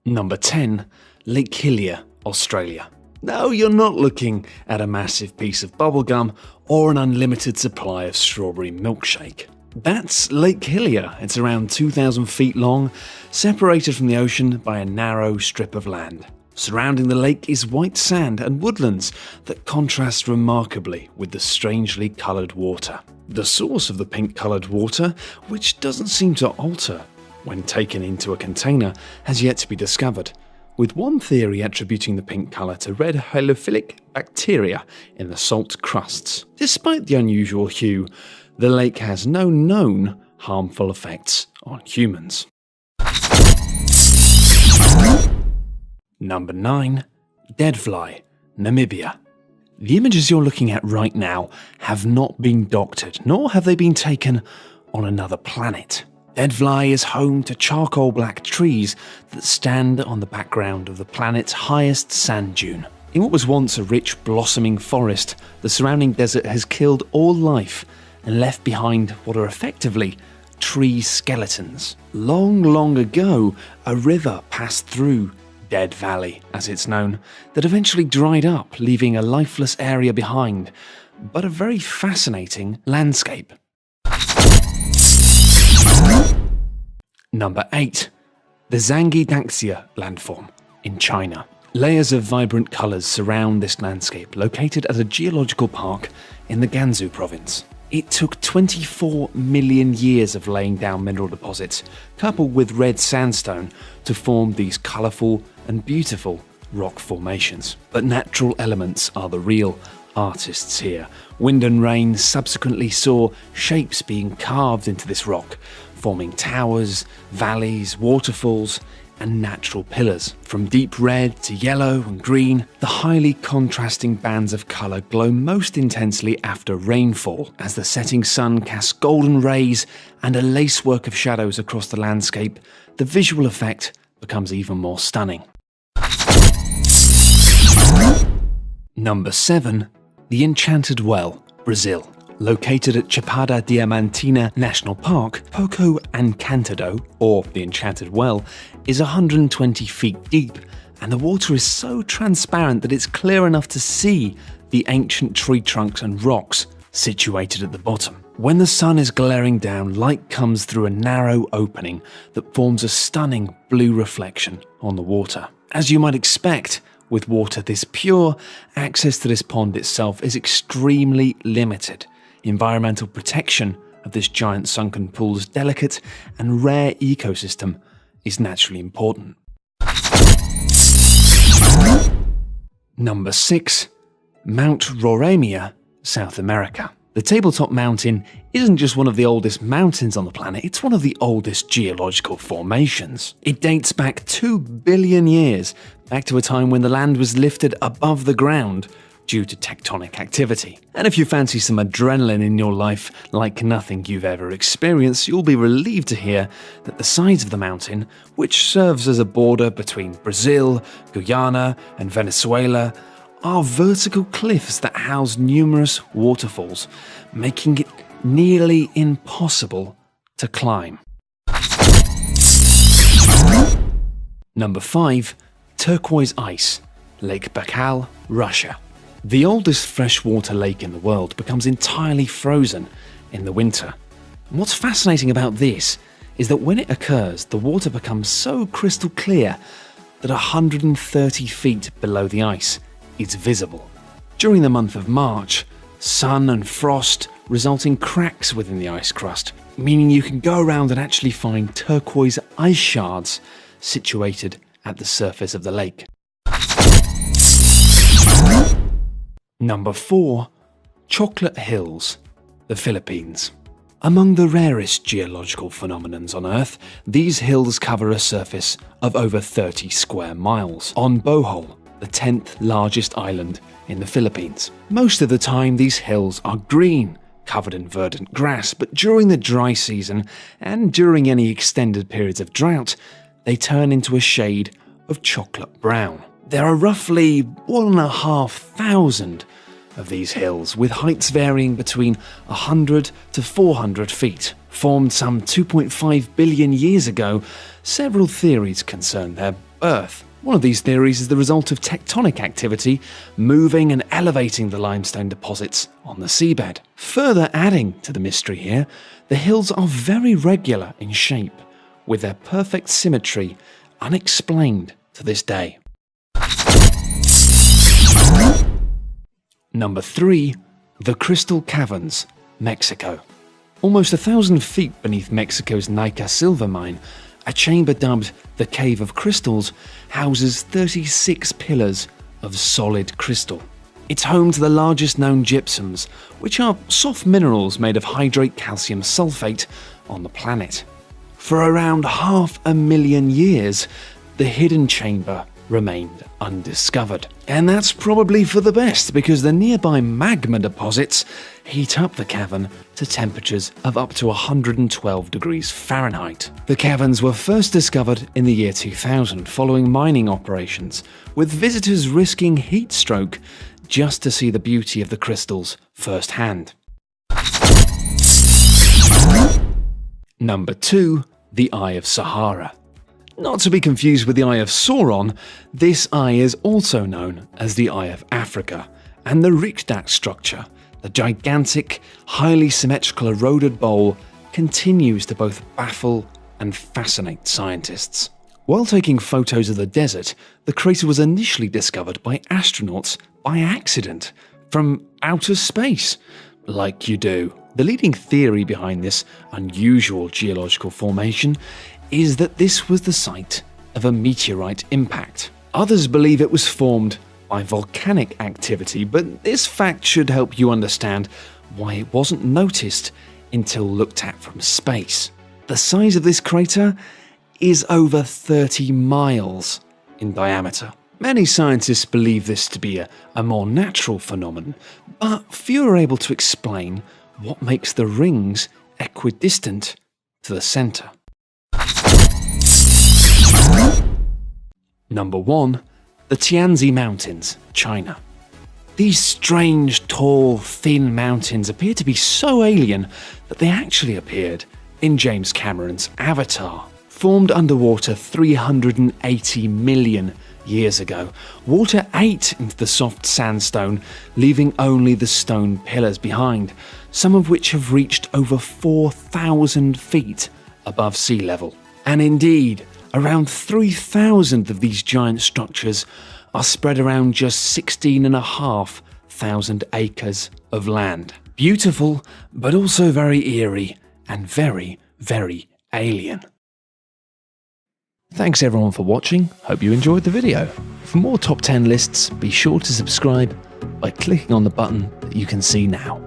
Number 10. Lake Hillier, Australia. No, you're not looking at a massive piece of bubblegum or an unlimited supply of strawberry milkshake. That's Lake Hillier. It's around 2,000 feet long, separated from the ocean by a narrow strip of land. Surrounding the lake is white sand and woodlands that contrast remarkably with the strangely coloured water. The source of the pink-coloured water, which doesn't seem to alter when taken into a container, has yet to be discovered, with one theory attributing the pink colour to red halophilic bacteria in the salt crusts. Despite the unusual hue, the lake has no known harmful effects on humans. Number 9. Deadfly, Namibia. The images you're looking at right now have not been doctored, nor have they been taken on another planet. Deadfly is home to charcoal black trees that stand on the background of the planet's highest sand dune. In what was once a rich blossoming forest, the surrounding desert has killed all life and left behind what are effectively tree skeletons. Long ago, a river passed through Dead Valley, as it's known, that eventually dried up, leaving a lifeless area behind, but a very fascinating landscape. Number 8. The Zhangjiakou landform in China. Layers of vibrant colours surround this landscape, located at a geological park in the Gansu province. It took 24 million years of laying down mineral deposits, coupled with red sandstone, to form these colourful and beautiful rock formations. But natural elements are the real artists here. Wind and rain subsequently saw shapes being carved into this rock, forming towers, valleys, waterfalls, and natural pillars. From deep red to yellow and green, the highly contrasting bands of colour glow most intensely after rainfall, as the setting sun casts golden rays and a lacework of shadows across the landscape. The visual effect becomes even more stunning. Number 7. The Enchanted Well, Brazil. Located at Chapada Diamantina National Park, Poco Encantado, or the Enchanted Well, is 120 feet deep, and the water is so transparent that it's clear enough to see the ancient tree trunks and rocks situated at the bottom. When the sun is glaring down, light comes through a narrow opening that forms a stunning blue reflection on the water. As you might expect, with water this pure, access to this pond itself is extremely limited. Environmental protection of this giant sunken pool's delicate and rare ecosystem is naturally important. Number 6. Mount Roraima, South America. The tabletop mountain isn't just one of the oldest mountains on the planet, it's one of the oldest geological formations. It dates back 2 billion years, back to a time when the land was lifted above the ground due to tectonic activity. And if you fancy some adrenaline in your life like nothing you've ever experienced, you'll be relieved to hear that the sides of the mountain, which serves as a border between Brazil, Guyana, and Venezuela, are vertical cliffs that house numerous waterfalls, making it nearly impossible to climb. Number 5. Turquoise Ice, Lake Baikal, Russia. The oldest freshwater lake in the world becomes entirely frozen in the winter. And what's fascinating about this is that when it occurs, the water becomes so crystal clear that 130 feet below the ice is visible. During the month of March, sun and frost result in cracks within the ice crust, meaning you can go around and actually find turquoise ice shards situated at the surface of the lake. Number 4. Chocolate Hills, the Philippines. Among the rarest geological phenomenons on Earth, these hills cover a surface of over 30 square miles on Bohol, the 10th largest island in the Philippines. Most of the time, these hills are green, covered in verdant grass, but during the dry season and during any extended periods of drought, they turn into a shade of chocolate brown. There are roughly 1,500 of these hills, with heights varying between 100 to 400 feet. Formed some 2.5 billion years ago, several theories concern their Earth. One of these theories is the result of tectonic activity moving and elevating the limestone deposits on the seabed. Further adding to the mystery here, the hills are very regular in shape, with their perfect symmetry unexplained to this day. Number 3. The Crystal Caverns, Mexico. Almost 1,000 feet beneath Mexico's Nica silver mine, a chamber dubbed the Cave of Crystals houses 36 pillars of solid crystal. It's home to the largest known gypsums, which are soft minerals made of hydrate calcium sulfate on the planet. For around 500,000 years, the hidden chamber remained undiscovered. And that's probably for the best, because the nearby magma deposits heat up the cavern to temperatures of up to 112 degrees Fahrenheit. The caverns were first discovered in the year 2000 following mining operations, with visitors risking heat stroke just to see the beauty of the crystals firsthand. Number 2. The Eye of Sahara. Not to be confused with the Eye of Sauron, this eye is also known as the Eye of Africa, and the Riksdag structure, the gigantic, highly symmetrical eroded bowl, continues to both baffle and fascinate scientists. While taking photos of the desert, the crater was initially discovered by astronauts by accident from outer space, like you do. The leading theory behind this unusual geological formation is that this was the site of a meteorite impact. Others believe it was formed by volcanic activity, but this fact should help you understand why it wasn't noticed until looked at from space. The size of this crater is over 30 miles in diameter. Many scientists believe this to be a more natural phenomenon, but few are able to explain what makes the rings equidistant to the center. Number 1. The Tianzi Mountains, China. These strange, tall, thin mountains appear to be so alien that they actually appeared in James Cameron's Avatar. Formed underwater 380 million years ago, water ate into the soft sandstone, leaving only the stone pillars behind, some of which have reached over 4,000 feet above sea level. And indeed, around 3,000 of these giant structures are spread around just 16,500 acres of land. Beautiful, but also very eerie and very, very alien. Thanks everyone for watching, hope you enjoyed the video. For more top 10 lists, be sure to subscribe by clicking on the button that you can see now.